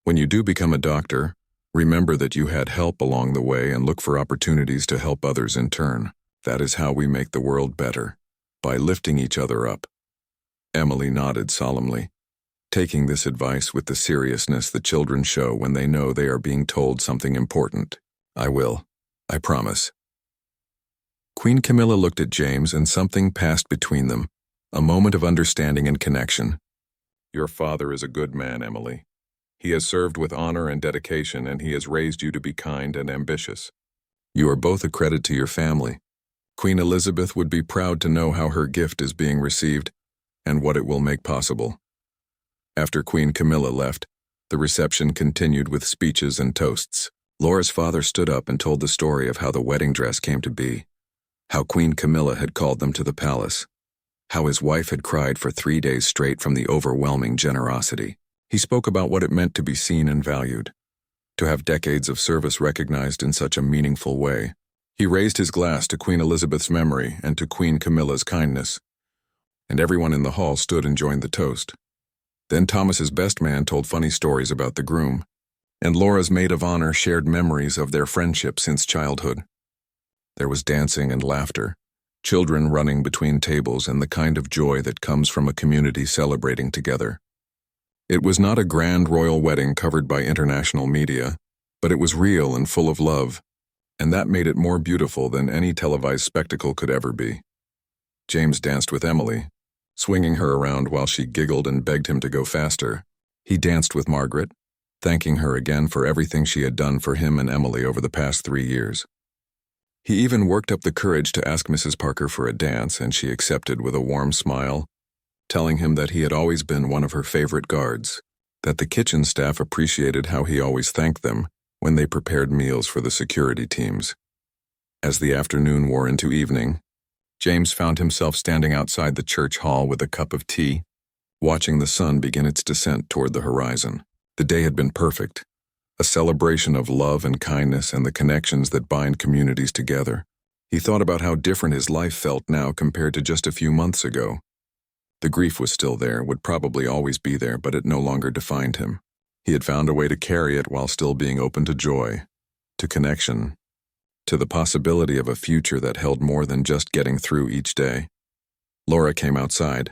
When you do become a doctor, remember that you had help along the way and look for opportunities to help others in turn. That is how we make the world better, by lifting each other up." Emily nodded solemnly, taking this advice with the seriousness that children show when they know they are being told something important. "I will. I promise." Queen Camilla looked at James, and something passed between them, a moment of understanding and connection. "Your father is a good man, Emily. He has served with honor and dedication, and he has raised you to be kind and ambitious. You are both a credit to your family. Queen Elizabeth would be proud to know how her gift is being received and what it will make possible." After Queen Camilla left, the reception continued with speeches and toasts. Laura's father stood up and told the story of how the wedding dress came to be, how Queen Camilla had called them to the palace, how his wife had cried for 3 days straight from the overwhelming generosity. He spoke about what it meant to be seen and valued, to have decades of service recognized in such a meaningful way. He raised his glass to Queen Elizabeth's memory and to Queen Camilla's kindness, and everyone in the hall stood and joined the toast. Then Thomas's best man told funny stories about the groom, and Laura's maid of honor shared memories of their friendship since childhood. There was dancing and laughter, children running between tables, and the kind of joy that comes from a community celebrating together. It was not a grand royal wedding covered by international media, but it was real and full of love, and that made it more beautiful than any televised spectacle could ever be. James danced with Emily, swinging her around while she giggled and begged him to go faster. He danced with Margaret, thanking her again for everything she had done for him and Emily over the past 3 years. He even worked up the courage to ask Mrs. Parker for a dance, and she accepted with a warm smile, telling him that he had always been one of her favorite guards, that the kitchen staff appreciated how he always thanked them when they prepared meals for the security teams. As the afternoon wore into evening, James found himself standing outside the church hall with a cup of tea, watching the sun begin its descent toward the horizon. The day had been perfect, a celebration of love and kindness and the connections that bind communities together. He thought about how different his life felt now compared to just a few months ago. The grief was still there, would probably always be there, but it no longer defined him. He had found a way to carry it while still being open to joy, to connection, to the possibility of a future that held more than just getting through each day. Laura came outside,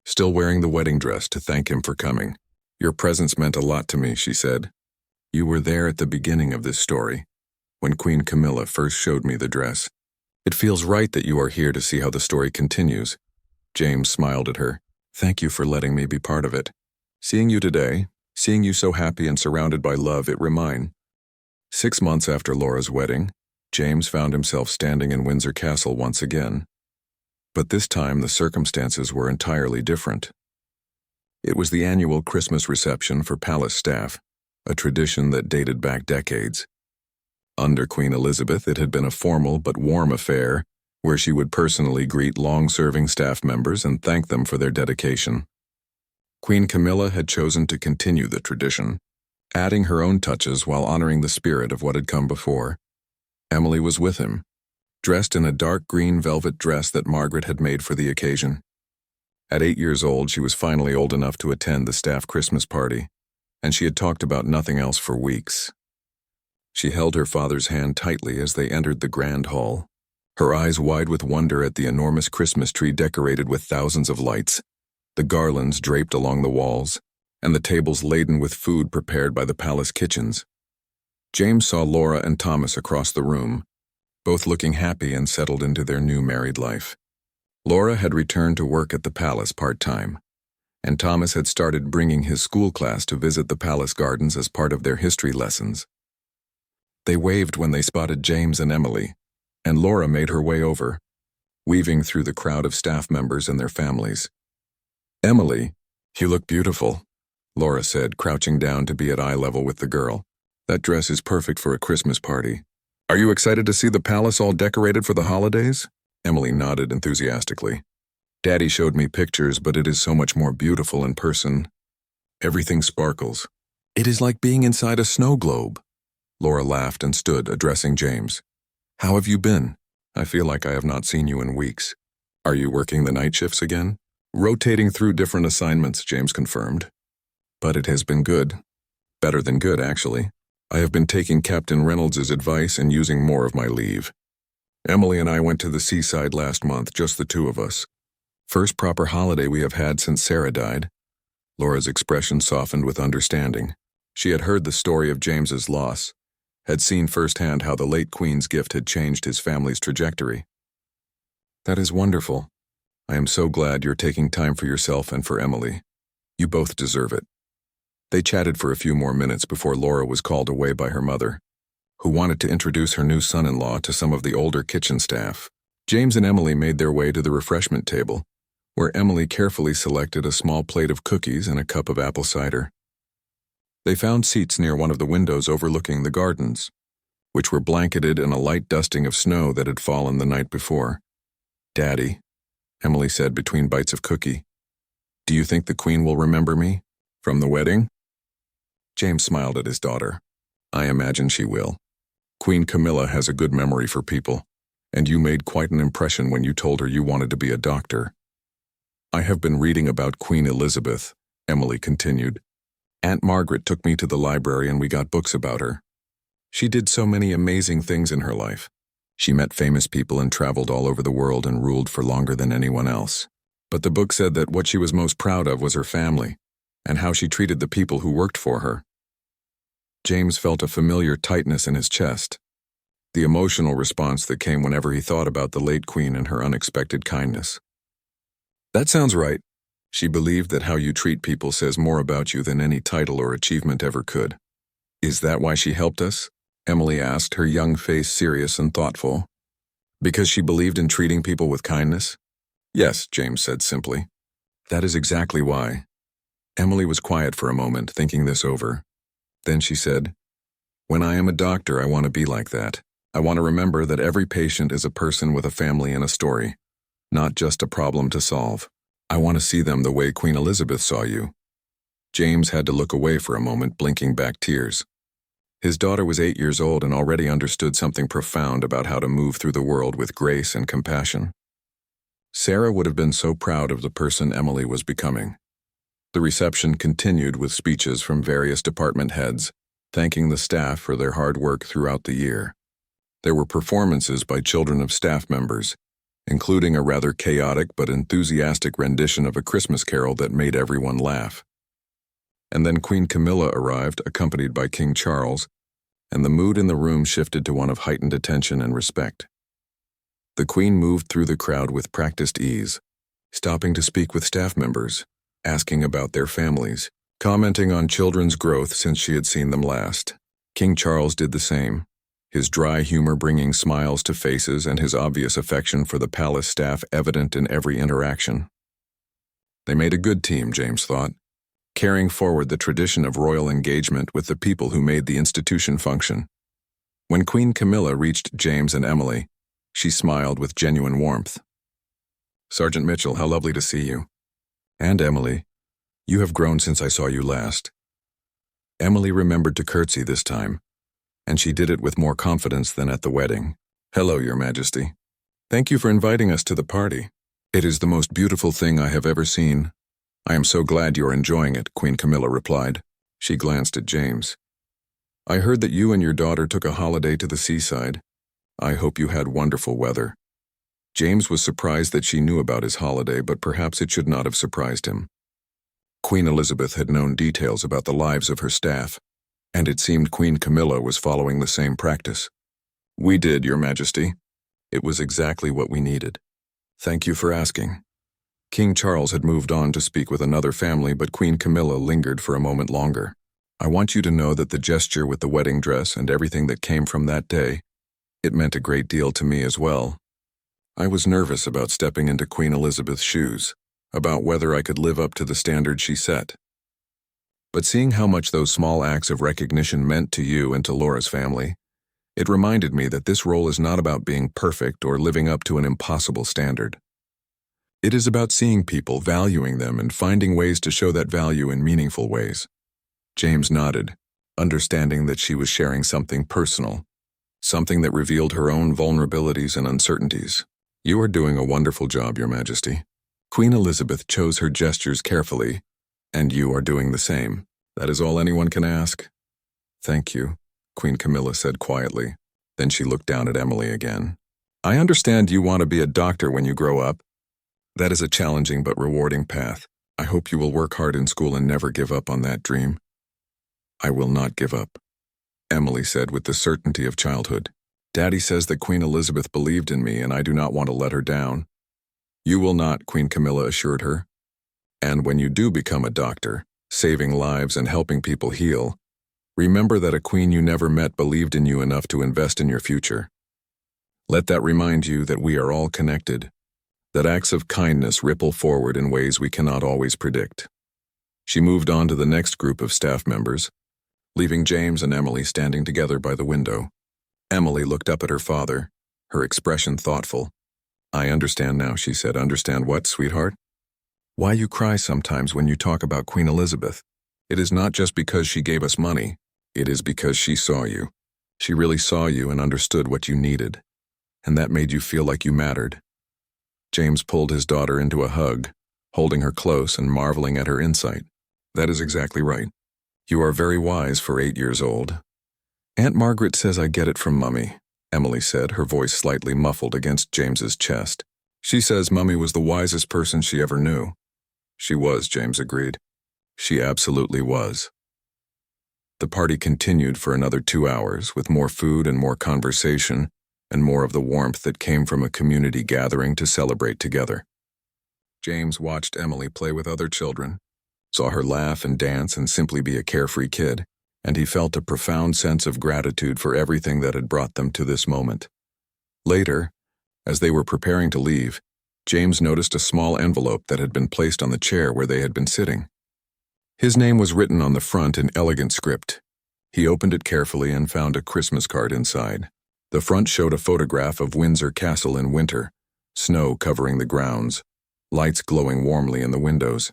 still wearing the wedding dress, to thank him for coming. "Your presence meant a lot to me," she said. "You were there at the beginning of this story, when Queen Camilla first showed me the dress. It feels right that you are here to see how the story continues." James smiled at her. "Thank you for letting me be part of it. Seeing you today, seeing you so happy and surrounded by love, it reminds." 6 months after Laura's wedding, James found himself standing in Windsor Castle once again. But this time the circumstances were entirely different. It was the annual Christmas reception for palace staff, a tradition that dated back decades. Under Queen Elizabeth, it had been a formal but warm affair, where she would personally greet long-serving staff members and thank them for their dedication. Queen Camilla had chosen to continue the tradition, adding her own touches while honoring the spirit of what had come before. Emily was with him, dressed in a dark green velvet dress that Margaret had made for the occasion. At 8 years old, she was finally old enough to attend the staff Christmas party, and she had talked about nothing else for weeks. She held her father's hand tightly as they entered the grand hall, her eyes wide with wonder at the enormous Christmas tree decorated with thousands of lights, the garlands draped along the walls, and the tables laden with food prepared by the palace kitchens. James saw Laura and Thomas across the room, both looking happy and settled into their new married life. Laura had returned to work at the palace part-time, and Thomas had started bringing his school class to visit the palace gardens as part of their history lessons. They waved when they spotted James and Emily, and Laura made her way over, weaving through the crowd of staff members and their families. "Emily, you look beautiful," Laura said, crouching down to be at eye level with the girl. "That dress is perfect for a Christmas party. Are you excited to see the palace all decorated for the holidays?" Emily nodded enthusiastically. "Daddy showed me pictures, but it is so much more beautiful in person. Everything sparkles. It is like being inside a snow globe." Laura laughed and stood, addressing James. "How have you been? I feel like I have not seen you in weeks. Are you working the night shifts again?" "Rotating through different assignments," James confirmed. "But it has been good. Better than good, actually. I have been taking Captain Reynolds' advice and using more of my leave. Emily and I went to the seaside last month, just the two of us. First proper holiday we have had since Sarah died." Laura's expression softened with understanding. She had heard the story of James's loss, had seen firsthand how the late Queen's gift had changed his family's trajectory. "That is wonderful. I am so glad you're taking time for yourself and for Emily. You both deserve it." They chatted for a few more minutes before Laura was called away by her mother, who wanted to introduce her new son-in-law to some of the older kitchen staff. James and Emily made their way to the refreshment table, where Emily carefully selected a small plate of cookies and a cup of apple cider. They found seats near one of the windows overlooking the gardens, which were blanketed in a light dusting of snow that had fallen the night before. "Daddy," Emily said between bites of cookie, "do you think the Queen will remember me? From the wedding?" James smiled at his daughter. "I imagine she will. Queen Camilla has a good memory for people, and you made quite an impression when you told her you wanted to be a doctor." "I have been reading about Queen Elizabeth," Emily continued. "Aunt Margaret took me to the library and we got books about her. She did so many amazing things in her life. She met famous people and traveled all over the world and ruled for longer than anyone else. But the book said that what she was most proud of was her family, and how she treated the people who worked for her." James felt a familiar tightness in his chest, the emotional response that came whenever he thought about the late Queen and her unexpected kindness. "That sounds right. She believed that how you treat people says more about you than any title or achievement ever could." "Is that why she helped us?" Emily asked, her young face serious and thoughtful. Because she believed in treating people with kindness? Yes, James said simply. That is exactly why. Emily was quiet for a moment, thinking this over. Then she said, when I am a doctor, I want to be like that. I want to remember that every patient is a person with a family and a story, not just a problem to solve. I want to see them the way Queen Elizabeth saw you. James had to look away for a moment, blinking back tears. His daughter was 8 years old and already understood something profound about how to move through the world with grace and compassion. Sarah would have been so proud of the person Emily was becoming. The reception continued with speeches from various department heads, thanking the staff for their hard work throughout the year. There were performances by children of staff members, including a rather chaotic but enthusiastic rendition of A Christmas Carol that made everyone laugh. And then Queen Camilla arrived, accompanied by King Charles, and the mood in the room shifted to one of heightened attention and respect. The Queen moved through the crowd with practiced ease, stopping to speak with staff members, asking about their families, commenting on children's growth since she had seen them last. King Charles did the same, his dry humor bringing smiles to faces and his obvious affection for the palace staff evident in every interaction. They made a good team, James thought, carrying forward the tradition of royal engagement with the people who made the institution function. When Queen Camilla reached James and Emily, she smiled with genuine warmth. Sergeant Mitchell, how lovely to see you. And Emily, you have grown since I saw you last. Emily remembered to curtsy this time, and she did it with more confidence than at the wedding. Hello, Your Majesty. Thank you for inviting us to the party. It is the most beautiful thing I have ever seen. I am so glad you are enjoying it, Queen Camilla replied. She glanced at James. I heard that you and your daughter took a holiday to the seaside. I hope you had wonderful weather. James was surprised that she knew about his holiday, but perhaps it should not have surprised him. Queen Elizabeth had known details about the lives of her staff, and it seemed Queen Camilla was following the same practice. We did, Your Majesty. It was exactly what we needed. Thank you for asking. King Charles had moved on to speak with another family, but Queen Camilla lingered for a moment longer. I want you to know that the gesture with the wedding dress and everything that came from that day, it meant a great deal to me as well. I was nervous about stepping into Queen Elizabeth's shoes, about whether I could live up to the standard she set. But seeing how much those small acts of recognition meant to you and to Laura's family, it reminded me that this role is not about being perfect or living up to an impossible standard. It is about seeing people, valuing them, and finding ways to show that value in meaningful ways. James nodded, understanding that she was sharing something personal, something that revealed her own vulnerabilities and uncertainties. You are doing a wonderful job, Your Majesty. Queen Elizabeth chose her gestures carefully, and you are doing the same. That is all anyone can ask. Thank you, Queen Camilla said quietly. Then she looked down at Emily again. I understand you want to be a doctor when you grow up. That is a challenging but rewarding path. I hope you will work hard in school and never give up on that dream. I will not give up, Emily said with the certainty of childhood. Daddy says that Queen Elizabeth believed in me and I do not want to let her down. You will not, Queen Camilla assured her. And when you do become a doctor, saving lives and helping people heal, remember that a queen you never met believed in you enough to invest in your future. Let that remind you that we are all connected, that acts of kindness ripple forward in ways we cannot always predict. She moved on to the next group of staff members, leaving James and Emily standing together by the window. Emily looked up at her father, her expression thoughtful. I understand now, she said. Understand what, sweetheart? Why you cry sometimes when you talk about Queen Elizabeth. It is not just because she gave us money. It is because she saw you. She really saw you and understood what you needed, and that made you feel like you mattered. James pulled his daughter into a hug, holding her close and marveling at her insight. That is exactly right. You are very wise for 8 years old. Aunt Margaret says I get it from Mummy, Emily said, her voice slightly muffled against James's chest. She says Mummy was the wisest person she ever knew. She was, James agreed. She absolutely was. The party continued for another 2 hours, with more food and more conversation, and more of the warmth that came from a community gathering to celebrate together. James watched Emily play with other children, saw her laugh and dance and simply be a carefree kid, and he felt a profound sense of gratitude for everything that had brought them to this moment. Later, As they were preparing to leave, James noticed a small envelope that had been placed on the chair where they had been sitting. His name was written on the front in elegant script. He opened it carefully and found a Christmas card inside. The front showed a photograph of Windsor Castle in winter, snow covering the grounds, lights glowing warmly in the windows.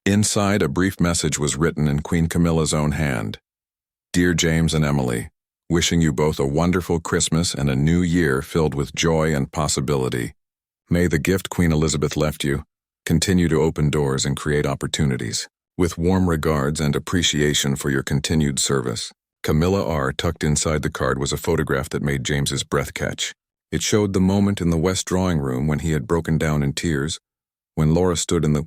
Inside, a brief message was written in Queen Camilla's own hand. Dear James and Emily, wishing you both a wonderful Christmas and a new year filled with joy and possibility. May the gift Queen Elizabeth left you continue to open doors and create opportunities. With warm regards and appreciation for your continued service. Camilla R. Tucked inside the card was a photograph that made James's breath catch. It showed the moment in the West drawing room when he had broken down in tears, when Laura stood in the